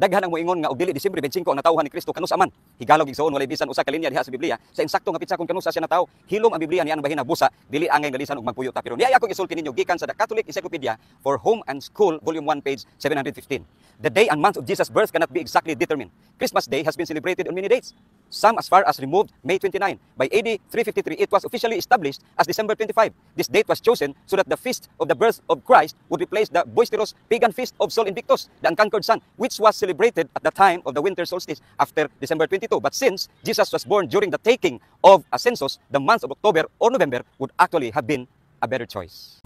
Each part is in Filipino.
Daghan ang moingon nga og dili Disyembre 25 ang natawhan ni Kristo kanusa man. Higalog igsoon walay bisan usa ka linya diha sa Biblia sa insakto nga pitsa kung kanusa siya natawo. Hilom ang Biblia niya ang bahina busa, dili angay ngalisan og magpuyo ta. Pero niya akong isulti ninyo gikan sa The Catholic Encyclopedia for Home and School Volume 1 page 715. The day and month of Jesus' birth cannot be exactly determined. Christmas Day has been celebrated on many dates. Some as far as removed May 29. By AD 353, it was officially established as December 25. This date was chosen so that the feast of the birth of Christ would replace the boisterous pagan feast of Sol Invictus, the unconquered sun, which was celebrated at the time of the winter solstice after December 22. But since Jesus was born during the taking of a census, the month of October or November would actually have been a better choice.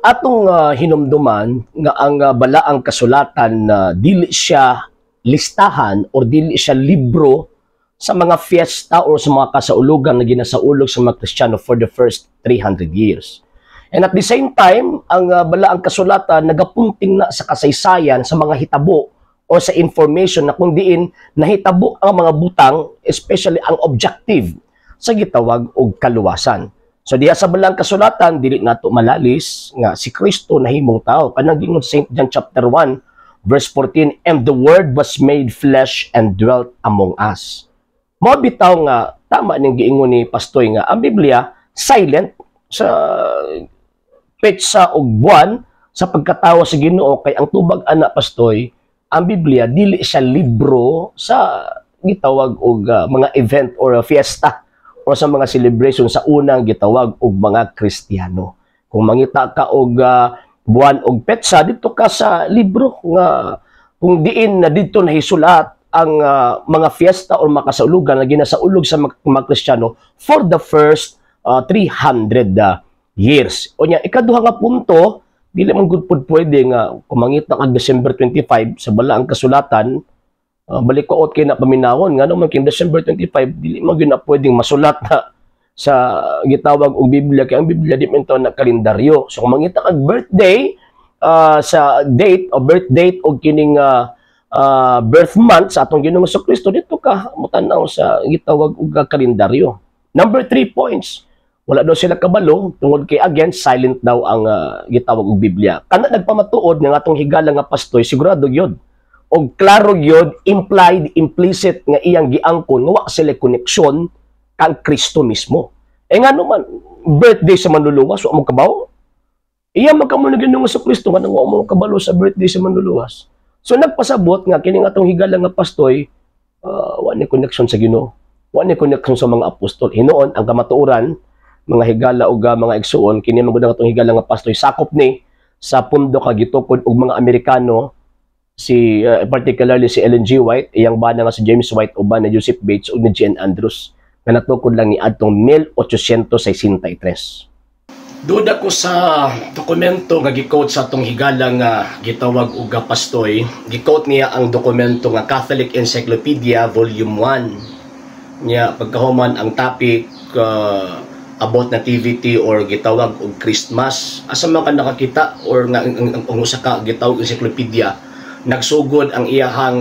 Atong hinumduman nga ang balaang kasulatan na dili siya listahan o dili siya libro sa mga fiesta o sa mga kasaulugan na ginasaulog sa mga Kristiyano for the first 300 years. And at the same time, ang balaang kasulatan nagapunting na sa kasaysayan sa mga hitabo o sa information na kung diin nahitabo ang mga butang, especially ang objective sa gitawag og kaluwasan. So diha sa balang kasulatan dili nato malalis nga si Kristo nahimong tao. Kanang gingon St. John chapter 1 verse 14, and the word was made flesh and dwelt among us. Mo bitaw nga tama ning giingon ni Pastoy nga ang Biblia silent sa petsa og buwan sa pagkatawo sa Ginoo kay ang tubag ana Pastoy, ang Biblia dili siya libro sa gitawag og mga event or fiesta o sa mga celebration sa unang gitawag og mga Kristiyano. Kung mangita ka og buwan og petsa dito ka sa libro nga kung diin na dito nahisulat ang mga fiesta o mga kasaulugan na ginasaulog sa mga Kristiyano for the first 300 years. O nya ikaduha nga punto, dili man gud pud pwede nga kung mangita kag December 25 sa balaang kasulatan, balik ko out kay na paminawon nga naman kay December 25 dili man gyud na pwedeng masulat na sa gitawag og Biblia kay ang Biblia di man na kalendaryo. So kung mangita kag birthday sa date o birth date og kining birth month sa atong Ginoong Kristo dito ka mutanaw sa gitawag og kalendaryo. Number 3 points. Wala daw sila kabalo tungod kay again silent daw ang gitawag og Biblia. Kana nagpamatuod nga atong higala nga Pastoy sigurado gyud o klaro gyud implied implicit nga iyang giangkon nga wa sila koneksyon kang Kristo mismo. E nga naman birthday sa manluluwas wa mo kabaw. Iya magkamo na Ginoong Kristo nga wa mo kabalo sa birthday sa manluluwas. So nagpasabot nga kini nga atong higala nga Pastoy wa ni koneksyon sa Ginoo. Wa ni koneksyon sa mga apostol. Hinuon ang kamatuoran mga higala o mga igsuon kini magud atong higala nga Pastoy sakop ni sa pundo kag gitukod og mga Amerikano si particularly si Ellen G. White, iyang bana nga si James White uban na Joseph Bates ug ni Jane Andrews nga natukod lang ni adtong 1863. Duda ko sa dokumento nga gi-quote sa atong higala nga gitawag og Pastoy, gi-quote niya ang dokumento nga Catholic Encyclopedia Volume 1 niya pagkahuman ang topic about nativity or gitawag og Christmas. Asa man ka nakakita or nga ang usa ka gitawag encyclopedia nagsugod ang iyahang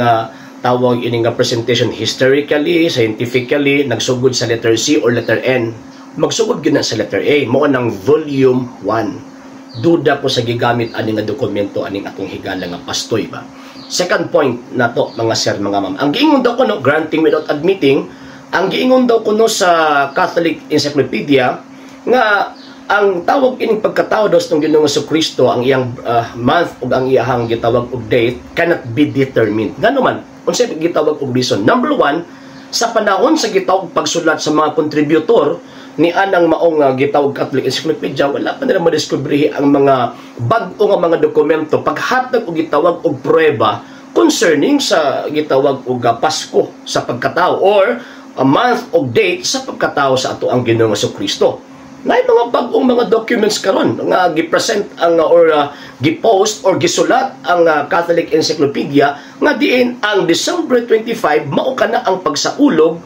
tawag ini nga presentation historically, scientifically, nagsugod sa letter C or letter N. Magsugod gyud na sa letter A, mao nang volume 1. Duda ko sa gigamit ani nga dokumento aning atong higala nga Pastoy ba. Second point nato mga sir mga ma'am. Ang giingon daw kuno granting without admitting, ang giingon daw kuno sa Catholic Encyclopedia nga ang tawag ining pagkatao daw sa Ginoong Kristo ang iyang month ug ang iyang gitawag og date cannot be determined. Ngano man unsay gitawag og reason? Number 1, sa panahon sa gitawag pagsulat sa mga contributor ni anang maong gitawag Catholic Encyclopedia, wala pa nila madiskubrihi ang mga bag-o nga mga dokumento paghatag og gitawag og pruweba concerning sa gitawag og Pasko sa pagkatao or a month of date sa pagkatao sa ato ang Ginoong Kristo. Na mga bagong mga documents karon nga gi-present ang or gi-post or gisulat ang Catholic Encyclopedia nga diin ang December 25 mao kana ang pagsaulog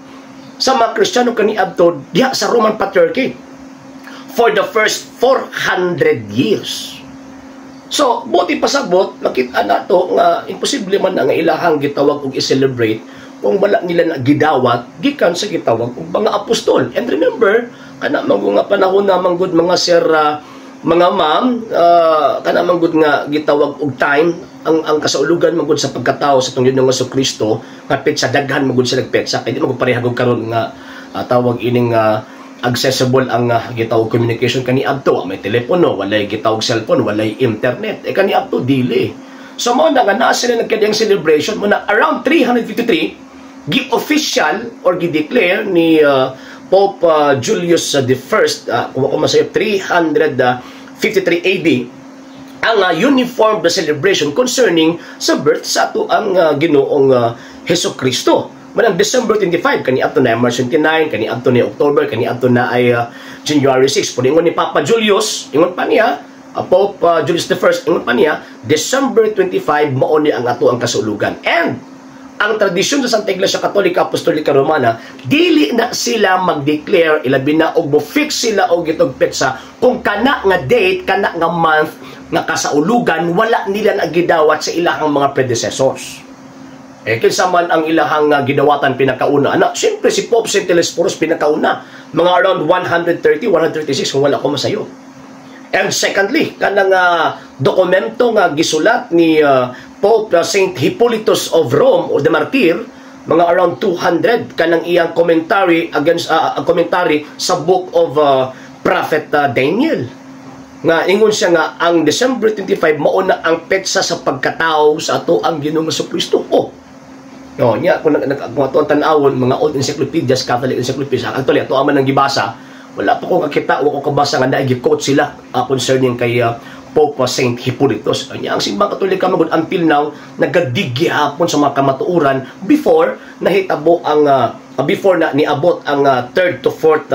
sa mga Kristiyano kaniadto diha sa Roman Patriarchate for the first 400 years. So, buti pasabot nakita nato nga imposible man nga ilahang gitawag og i-celebrate kung wala nila na gidawat gikan sa gitawag og mga apostol. And remember, kana manggo nga panahon na manggod mga sir, mga ma'am, kana manggod nga gitawag og time ang kasaulugan manggod sa pagkatao sa tungod ng Kristo nga petsa daghan manggod sila petsa kay di mo parehagog karon nga tawag ining accessible ang gitawag communication kani adto, may telepono, walay gitawag cellphone, walay internet, kani adto dili. So mo na nga naa sila nagkadiyang celebration mo na around 353 gi-official or gi-declare ni Pope Julius I, kung ako masayop, 353 AD, ang uniform the celebration concerning sa birth sa ato ang Ginoong Hesus Kristo. Manang December 25, kani ato na March 29, kani ato na October, kani ato na ay January 6. Kung ingon ni Papa Julius, ingon pa niya, Pope Julius I, ingon pa niya, December 25, mao ni ang ato ang kasulugan. And ang tradisyon sa Santa Iglesia Katolika Apostolika Romana, dili na sila mag-declare, ilabi na og mo-fix sila og gitog petsa kung kana nga date, kana nga month nga kasaulugan, wala nila nagidawat sa ilahang mga predecessors. Kinsa man ang ilahang gidawatan pinakauna. Siyempre si Pope St. Telesphorus pinakauna, mga around 130, 136 kung wala ko masayo. And secondly, kanang dokumento nga gisulat ni Pope St. Hippolytus of Rome o the Martyr, mga around 200 kanang iyang commentary against commentary sa book of Prophet Daniel. Nga ingon siya nga ang December 25 mao na ang petsa sa pagkatao sa ato ang Ginoong Jesucristo. No, nya kung ato ang tan-awon mga old encyclopedias, Catholic encyclopedias, actually ato man nang gibasa, wala pa ko kakita o ko kabasa nga naigi-quote sila concerning kay Pope St. Hippolytus. Ang simbang Katolika magud until now nagadigya hapon sa mga kamatuoran before nahitabo ang before na niabot ang 3rd to 4th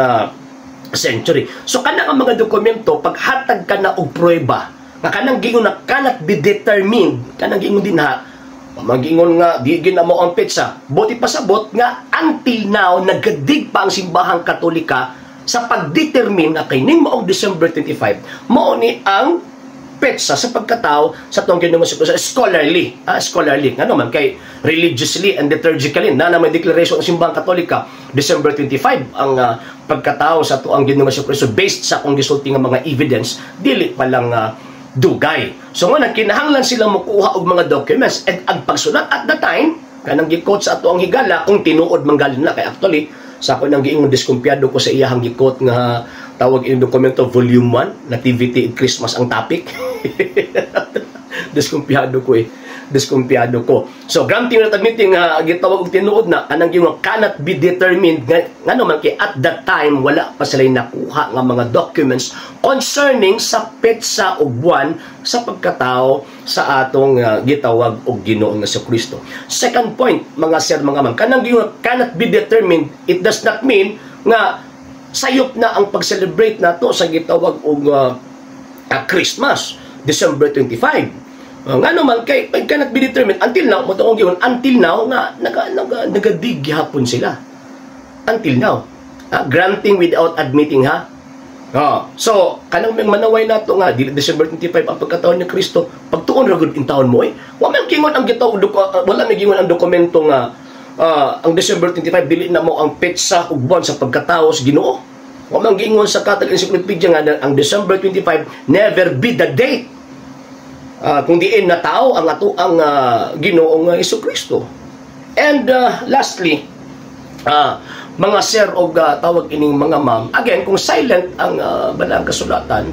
century. So kanang mga dokumento paghatag ka na og pruweba nga kanang gingon na cannot be determined, kanang gingon din ha magingon nga di gina mo ang petsa, buti pasabot nga until now nagadig pa ang simbahang Katolika sa pagdetermine na kining maong December 25 mao ni ang petsa sa pagkatao sa tong Ginoong Jesucristo scholarly, ngano man kay religiously and liturgically na may declaration ng simbahang Katolika December 25 ang pagkatao sa tuang Ginoong Jesucristo based sa kung gisulti nga mga evidence dili pa lang dugay. So nga kinahanglan sila mokuha og mga documents and ang pagsulat at the time kanang gi-quote sa ato ang higala kung tinuod manggalin na kay actually sa ako nang giingon diskumpiyado ko sa iyahang gi-quote nga tawag in dokumento volume 1 Nativity in Christmas ang topic. Diskumpiyado ko. So granting na admitting gitawag og tinuod na kanang giingon cannot be determined ngano man kay at that time wala pa sila nakuha nga mga documents concerning sa petsa og buwan sa pagkatao sa atong gitawag og Ginoong Jesucristo. Second point, mga sir, mga ma'am, kanang giingon cannot be determined, it does not mean nga sayop na ang pag-celebrate nato sa gitawag og Christmas, December 25. Nga naman, kay cannot be determined until now, matungong giyon, until now, nga nagadig hapon sila. Until now. Granting without admitting, ha? So, kanang may manaway na ito nga, December 25 ang pagkataon ni Kristo, pagtuon ragod in taon mo, wala may gingon ang wala may gingon ang dokumento nga, ang December 25, dili na mo ang petsa ug buwan sa pagkatao sa Ginoo. Wala may gingon sa Catholic Encyclopedia nga ang December 25 never be the date. Kung diin na tao ang ato ang Ginoong Jesucristo. And lastly, mga sir og tawag ining mga ma'am, again kung silent ang balang kasulatan,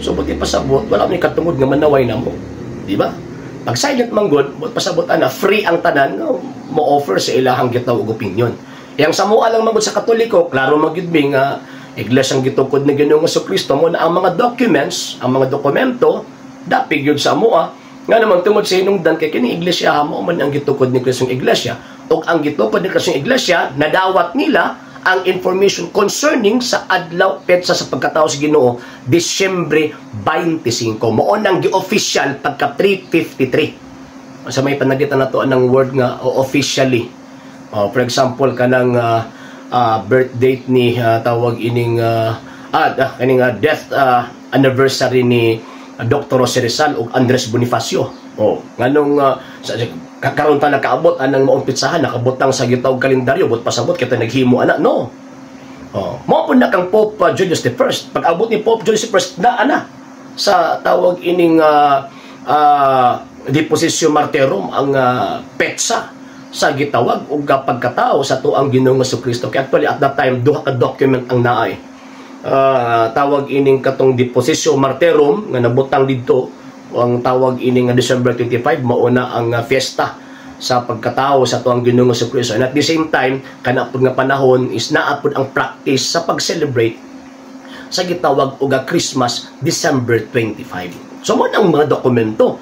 so buti pasabot wala may katungod nga manaway na mo, di ba? Pag silent manggod, buti pasabot ana free ang tanan mo offer sa ilahang gitawag opinion. Yang samua lang manggod sa Katoliko, klaro magyud mi nga iglesyang gitukod ni Ginoong Jesucristo mo na ang mga documents, ang mga dokumento dapig yun sa amoa nga naman tungod sa hinungdan kay kini iglesia mo man ang gitukod ni Kristong iglesia o ang gitukod ni Kristong iglesia nadawat nila ang information concerning sa adlaw petsa sa pagkatao sa Ginoo Disyembre 25 mao nang gi-official pagka 353 sa may panagitan nato ng word nga officially. For example kanang birth date ni tawag ining kaning death anniversary ni Dr. Jose Rizal o Andres Bonifacio. Nganong karon ta nakaabot anang maong pitsahan nakabutang sa gitawag kalendaryo but pasabot kita naghimo ana no. Mo po na kang Pope Julius I. Pag abot ni Pope Julius I, na sa tawag ining Depositio Martyrum ang petsa sa gitawag o pagkatao sa tuang Ginoong Jesucristo. Kaya actually at that time duha ka document ang naay. Tawag ining katong Depositio Martyrum nga nabutang didto, ang tawag ining December 25 mauna ang fiesta sa pagkatao sa tuang Ginoong Jesucristo. And at the same time kana pud nga panahon is naapod ang practice sa pag-celebrate sa gitawag og Christmas December 25. So mo ang mga dokumento.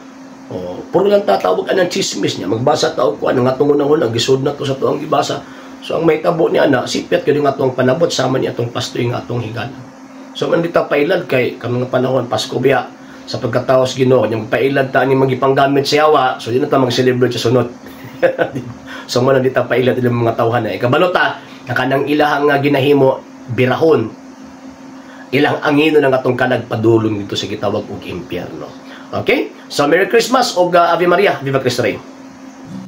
Puro lang tatawag ang chismis niya. Magbasa tao ko ano nga tungo na hon, gisud na to sa tuang ibasa. So ang may tabo niya na sipyat kini nga tuang panabot sama niya atong pastoy nga atong higala. So man dita pailad kay kanang panahon Pasko biya sa pagkatao sa Ginoo yung pailad ta ni magipanggamit sa yawa. So di na ta mag-celebrate sa sunod. So man dita pailad ilang mga tawhan na ikabalota na kanang ilahang nga ginahimo birahon. Ilang angino ng atong kanagpadulong dito sa gitawag og impyerno. Okay? So, Merry Christmas o Ave Maria. Viva Cristo Rey.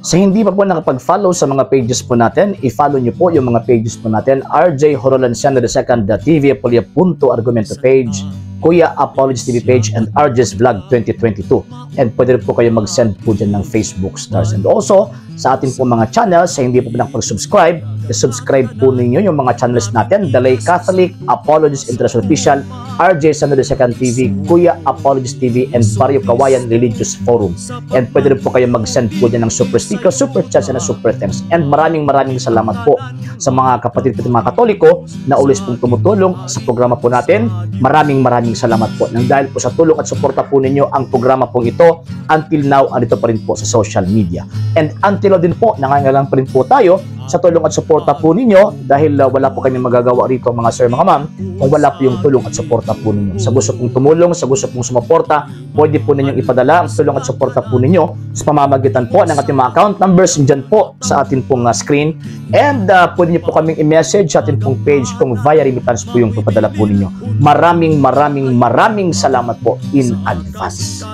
Sa hindi pa po nakapag-follow sa mga pages po natin, i-follow nyo po yung mga pages po natin. RJ Horolanciano II TV Apolia Punto Argumento page, Kuya Apologies TV page, and RJ's Vlog 2022. And pwede rin po kayo mag-send po dyan ng Facebook stars. And also, sa ating po mga channels, sa hindi po nakapag-subscribe, i-subscribe po ninyo yung mga channels natin. Dalay Catholic, Apologies International Official, RJ Sano II TV, Kuya Apologies TV, and Barrio Kawayan Religious Forum. And pwede rin po kayo mag-send po dyan ng super sticker, super chats, and super thanks. And maraming salamat po sa mga kapatid at mga Katoliko na ulis pong tumutulong sa programa po natin. Maraming salamat po. Nang dahil po sa tulong at suporta po ninyo, ang programa po ito, until now, andito pa rin po sa social media. And until now din po, nangangailangan pa rin po tayo sa tulong at suporta po ninyo dahil wala po kami magagawa rito mga sir, mga ma'am, kung wala po yung tulong at suporta po ninyo. Sa gusto pong tumulong, sa gusto pong sumuporta, pwede po ninyong ipadala ang tulong at suporta po ninyo sa pamamagitan po ng ating mga account numbers dyan po sa ating pong screen. And pwede nyo po kaming i-message sa ating pong page kung via remittance po yung papadala po ninyo. Maraming salamat po in advance.